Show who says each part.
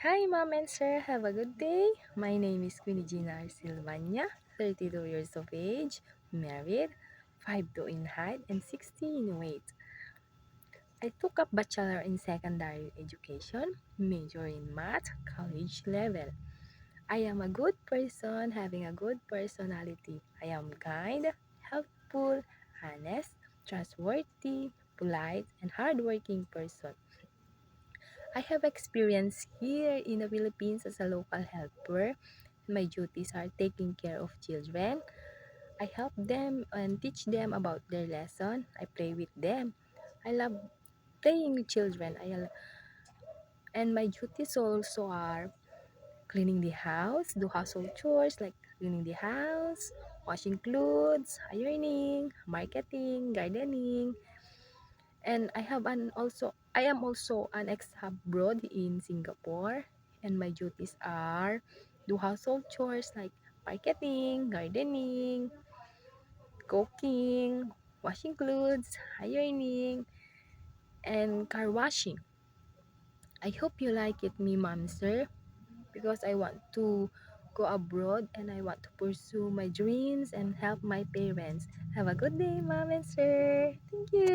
Speaker 1: Hi, Mom and Sir. Have a good day. My name is Queenie Gina Silvania, 32 years of age, married, 5'2" in height, and 60 in weight. I took up Bachelor in Secondary Education, major in Math, college level. I am a good person having a good personality. I am kind, helpful, honest, trustworthy, polite, and hardworking person. I have experience here in the Philippines as a local helper. My duties are taking care of children. I help them and teach them about their lesson. I play with them. I love playing with children. And my duties also are cleaning the house, do household chores like cleaning the house, washing clothes, ironing, marketing, gardening, and I am also an ex-abroad in Singapore, and my duties are do household chores like marketing, gardening, cooking, washing clothes, ironing, and car washing. I hope you like it, me mom sir, because I want to go abroad and I want to pursue my dreams and help my parents. Have a good day, mom and sir. Thank you.